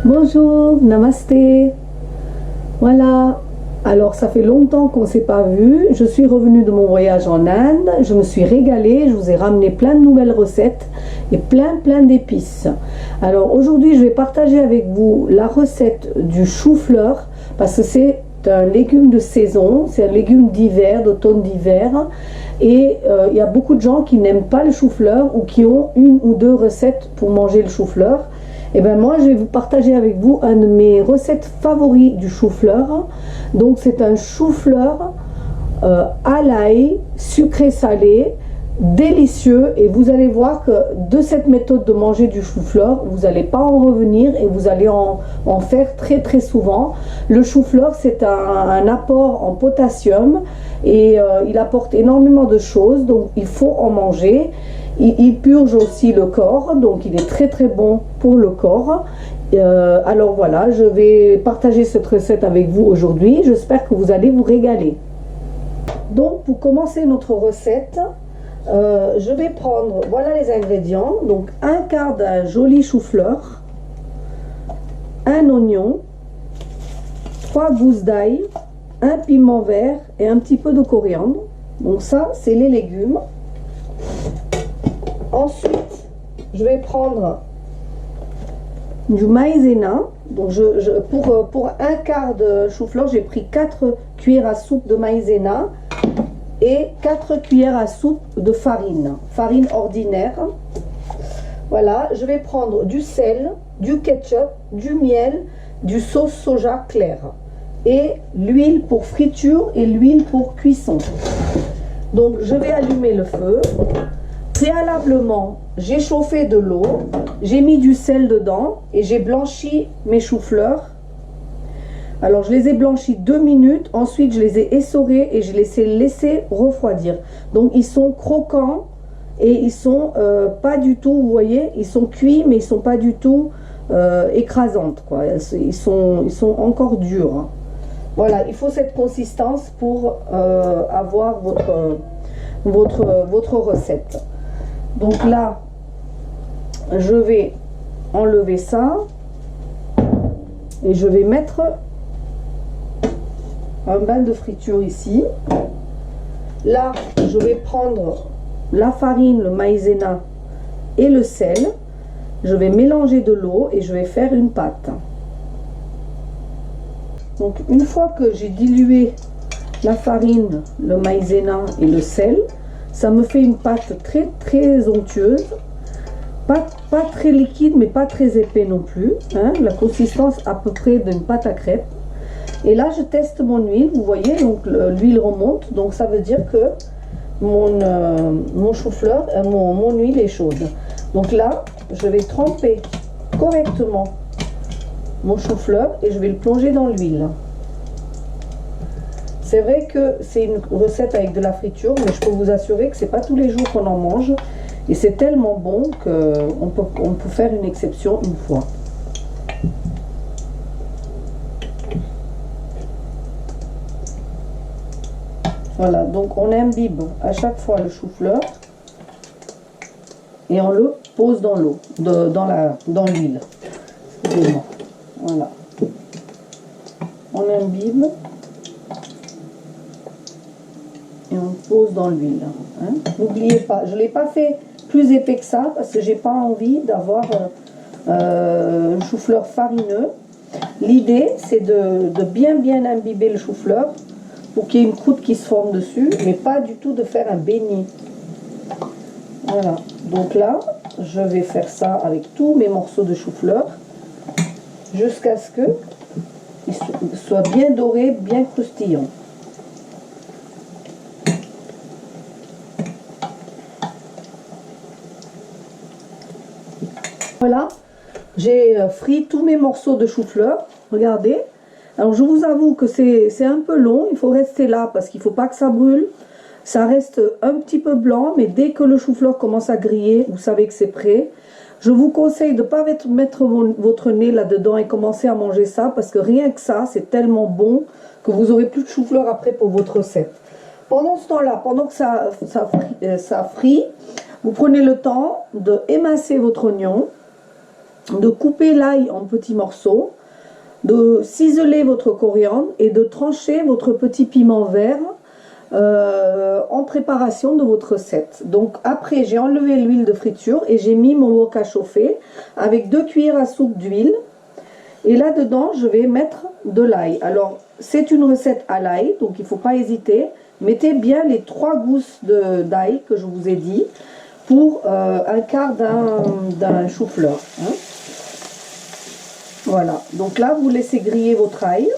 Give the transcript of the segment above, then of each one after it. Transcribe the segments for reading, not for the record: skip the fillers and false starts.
Bonjour, namasté. Voilà, alors ça fait longtemps qu'on ne s'est pas vu. Je suis revenue de mon voyage en Inde. Je me suis régalée. Je vous ai ramené plein de nouvelles recettes et plein d'épices. Alors aujourd'hui, je vais partager avec vous la recette du chou-fleur parce que c'est un légume de saison. C'est un légume d'hiver, d'automne d'hiver. Et il y a beaucoup de gens qui n'aiment pas le chou-fleur ou qui ont une ou deux recettes pour manger le chou-fleur. Et bien moi, je vais vous partager avec vous une de mes recettes favoris du chou-fleur. Donc c'est un chou-fleur à l'ail, sucré-salé, délicieux. Et vous allez voir que de cette méthode de manger du chou-fleur, vous n'allez pas en revenir et vous allez en faire très souvent. Le chou-fleur, c'est un apport en potassium et il apporte énormément de choses, donc il faut en manger. Il purge aussi le corps, donc il est très bon pour le corps. Alors voilà, je vais partager cette recette avec vous aujourd'hui. J'espère que vous allez vous régaler. Donc pour commencer notre recette, je vais prendre, voilà les ingrédients. Donc un quart d'un joli chou-fleur, un oignon, 3 gousses d'ail, un piment vert et un petit peu de coriandre. Donc ça, c'est les légumes. Ensuite, je vais prendre du maïzena. Donc pour un quart de chou-fleur, j'ai pris 4 cuillères à soupe de maïzena et 4 cuillères à soupe de farine ordinaire. Voilà, je vais prendre du sel, du ketchup, du miel, du sauce soja clair et l'huile pour friture et l'huile pour cuisson. Donc je vais allumer le feu. Préalablement, j'ai chauffé de l'eau, j'ai mis du sel dedans et j'ai blanchi mes choux-fleurs. Alors je les ai blanchis 2 minutes, ensuite je les ai essorés et je les ai laissés refroidir. Donc ils sont croquants et ils sont pas du tout, vous voyez, ils sont cuits mais ils sont pas du tout écrasantes, quoi. Ils sont encore durs. Voilà, il faut cette consistance pour avoir votre recette. Donc là, je vais enlever ça et je vais mettre un bain de friture ici. Là, je vais prendre la farine, le maïzena et le sel. Je vais mélanger de l'eau et je vais faire une pâte. Donc une fois que j'ai dilué la farine, le maïzena et le sel, ça me fait une pâte très onctueuse, pas très liquide mais pas très épais non plus, hein, la consistance à peu près d'une pâte à crêpes. Et là je teste mon huile, vous voyez, donc l'huile remonte, donc ça veut dire que mon chou-fleur, mon huile est chaude. Donc là je vais tremper correctement mon chou-fleur et je vais le plonger dans l'huile. C'est vrai que c'est une recette avec de la friture, mais je peux vous assurer que c'est pas tous les jours qu'on en mange. Et c'est tellement bon qu'on peut faire une exception une fois. Voilà, donc on imbibe à chaque fois le chou-fleur et on le pose dans l'eau, dans l'huile. Excusez-moi. Voilà. On imbibe. Et on pose dans l'huile. Hein. N'oubliez pas, je ne l'ai pas fait plus épais que ça parce que j'ai pas envie d'avoir un chou-fleur farineux. L'idée c'est de bien imbiber le chou-fleur pour qu'il y ait une croûte qui se forme dessus, mais pas du tout de faire un beignet. Voilà, donc là je vais faire ça avec tous mes morceaux de chou-fleur jusqu'à ce qu'ils soient bien dorés, bien croustillants. Voilà, j'ai frit tous mes morceaux de chou-fleur, regardez. Alors je vous avoue que c'est un peu long, il faut rester là parce qu'il ne faut pas que ça brûle. Ça reste un petit peu blanc, mais dès que le chou-fleur commence à griller, vous savez que c'est prêt. Je vous conseille de ne pas mettre votre nez là-dedans et commencer à manger ça parce que rien que ça, c'est tellement bon que vous n'aurez plus de chou-fleur après pour votre recette. Pendant ce temps-là, pendant que ça frit, vous prenez le temps de émincer votre oignon. de couper l'ail en petits morceaux, de ciseler votre coriandre et de trancher votre petit piment vert en préparation de votre recette. Donc après, j'ai enlevé l'huile de friture et j'ai mis mon wok à chauffer avec 2 cuillères à soupe d'huile. Et là-dedans, je vais mettre de l'ail. Alors, c'est une recette à l'ail, donc il ne faut pas hésiter. Mettez bien les 3 gousses d'ail que je vous ai dit pour un quart d'un chou-fleur. Hein. Voilà, donc là, vous laissez griller votre ail.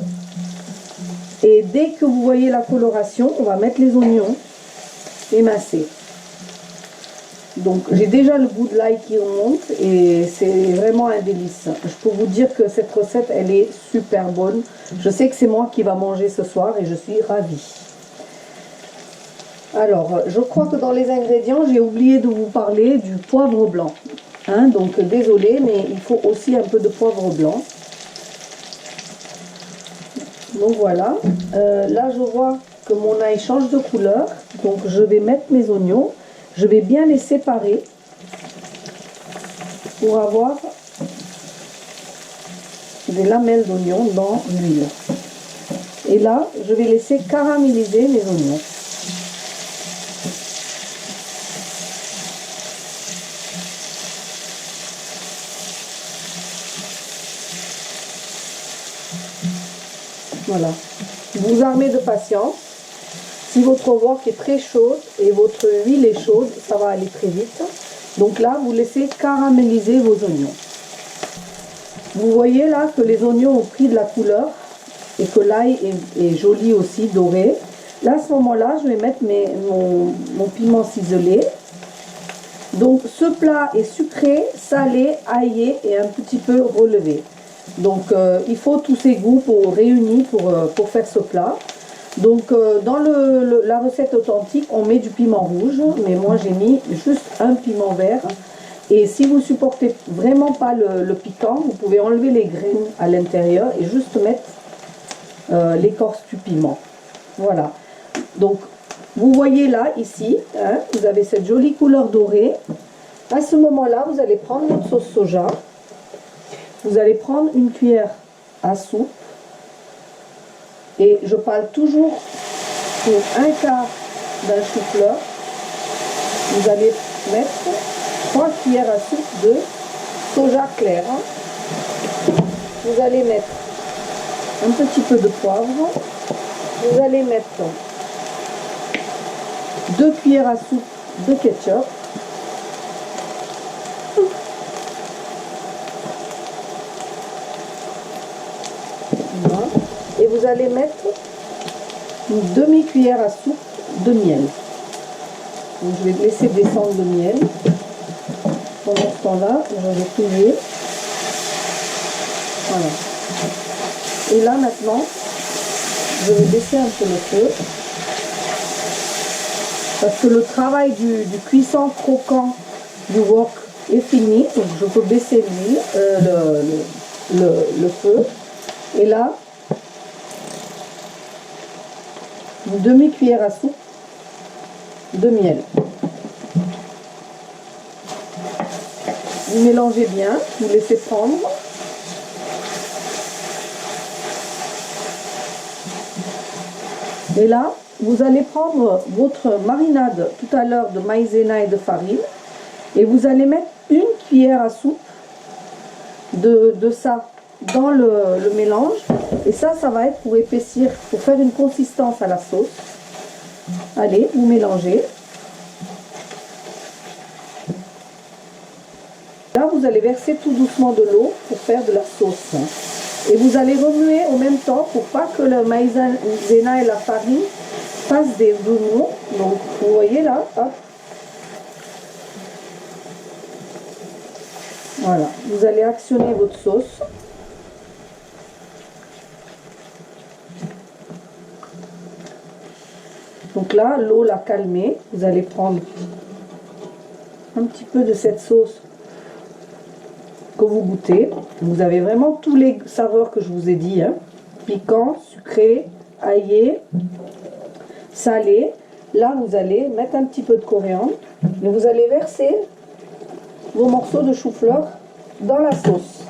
Et dès que vous voyez la coloration, on va mettre les oignons émincés. Donc j'ai déjà le goût de l'ail qui remonte et c'est vraiment un délice. Je peux vous dire que cette recette, elle est super bonne. Je sais que c'est moi qui va manger ce soir et je suis ravie. Alors, je crois que dans les ingrédients, j'ai oublié de vous parler du poivre blanc. Hein, donc désolé, mais il faut aussi un peu de poivre blanc. Donc voilà, là je vois que mon ail change de couleur, donc je vais mettre mes oignons, je vais bien les séparer pour avoir des lamelles d'oignons dans l'huile. Et là, je vais laisser caraméliser mes oignons. Voilà, vous armez de patience. Si votre wok est très chaud et votre huile est chaude, ça va aller très vite. Donc là, vous laissez caraméliser vos oignons. Vous voyez là que les oignons ont pris de la couleur et que l'ail est joli aussi, doré. Là, à ce moment-là, je vais mettre mon piment ciselé. Donc ce plat est sucré, salé, aillé et un petit peu relevé. Donc il faut tous ces goûts réunis pour faire ce plat. Donc dans la recette authentique, on met du piment rouge, mais moi j'ai mis juste un piment vert. Et si vous supportez vraiment pas le piquant, vous pouvez enlever les graines à l'intérieur et juste mettre l'écorce du piment. Voilà. Donc vous voyez là, ici, hein, vous avez cette jolie couleur dorée. À ce moment-là, vous allez prendre votre sauce soja. Vous allez prendre une cuillère à soupe. Et je parle toujours pour un quart d'un chou-fleur. Vous allez mettre 3 cuillères à soupe de soja clair. Vous allez mettre un petit peu de poivre. Vous allez mettre 2 cuillères à soupe de ketchup. Voilà. Et vous allez mettre une demi-cuillère à soupe de miel. Donc, je vais laisser descendre le miel. Pendant ce temps-là, je vais touiller. Voilà. Et là maintenant, je vais baisser un peu le feu. Parce que le travail du cuisson croquant du wok est fini. Donc je peux baisser l'huile, le feu. Et là, une demi-cuillère à soupe de miel. Vous mélangez bien, vous laissez prendre. Et là, vous allez prendre votre marinade tout à l'heure de maïzena et de farine et vous allez mettre une cuillère à soupe de ça dans le mélange. Et ça va être pour épaissir, pour faire une consistance à la sauce. Allez, vous mélangez. Là, vous allez verser tout doucement de l'eau pour faire de la sauce. Et vous allez remuer en même temps pour pas que le maïzena et la farine fassent des oignons. Donc, vous voyez là, hop. Voilà, vous allez actionner votre sauce. Donc là, l'eau l'a calmée. Vous allez prendre un petit peu de cette sauce que vous goûtez. Vous avez vraiment tous les saveurs que je vous ai dit, hein. Piquant, sucré, aillé, salé. Là, vous allez mettre un petit peu de coriandre et vous allez verser vos morceaux de chou-fleur dans la sauce.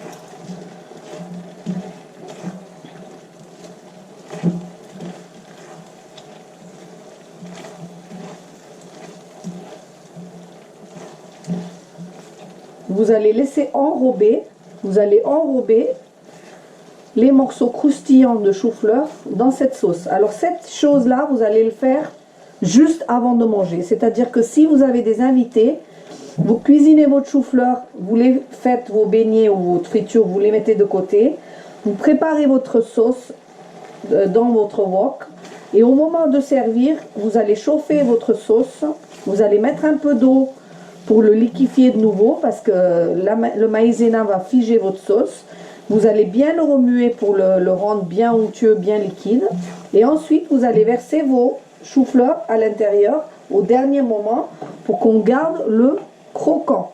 Vous allez laisser enrober, vous allez enrober les morceaux croustillants de chou-fleur dans cette sauce. Alors cette chose-là, vous allez le faire juste avant de manger. C'est-à-dire que si vous avez des invités, vous cuisinez votre chou-fleur, vous les faites vos beignets ou votre friture, vous les mettez de côté, vous préparez votre sauce dans votre wok et au moment de servir, vous allez chauffer votre sauce, vous allez mettre un peu d'eau pour le liquéfier de nouveau parce que le maïzena va figer votre sauce. Vous allez bien le remuer pour le rendre bien onctueux, bien liquide. Et ensuite, vous allez verser vos choux-fleurs à l'intérieur au dernier moment pour qu'on garde le croquant.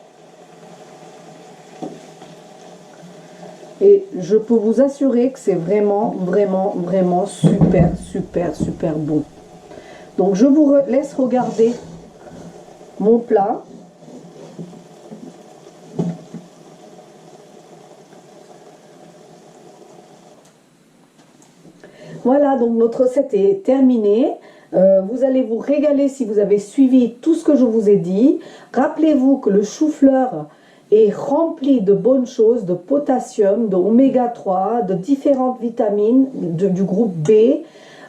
Et je peux vous assurer que c'est vraiment, vraiment, vraiment super, super, super bon. Donc, je vous laisse regarder mon plat. Voilà, donc notre recette est terminée. Vous allez vous régaler si vous avez suivi tout ce que je vous ai dit. Rappelez-vous que le chou-fleur est rempli de bonnes choses, de potassium, de oméga 3, de différentes vitamines du groupe B.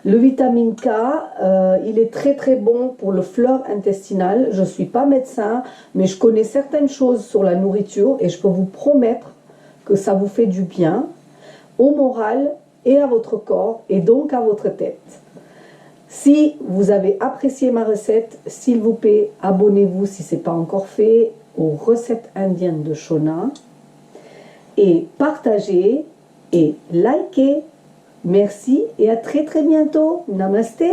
Le vitamine K, il est très très bon pour le flore intestinal. Je ne suis pas médecin, mais je connais certaines choses sur la nourriture et je peux vous promettre que ça vous fait du bien au moral et à votre corps et donc à votre tête. Si vous avez apprécié ma recette, s'il vous plaît, abonnez-vous si ce n'est pas encore fait aux recettes indiennes de Shona et partagez et likez. Merci et à très très bientôt. Namasté.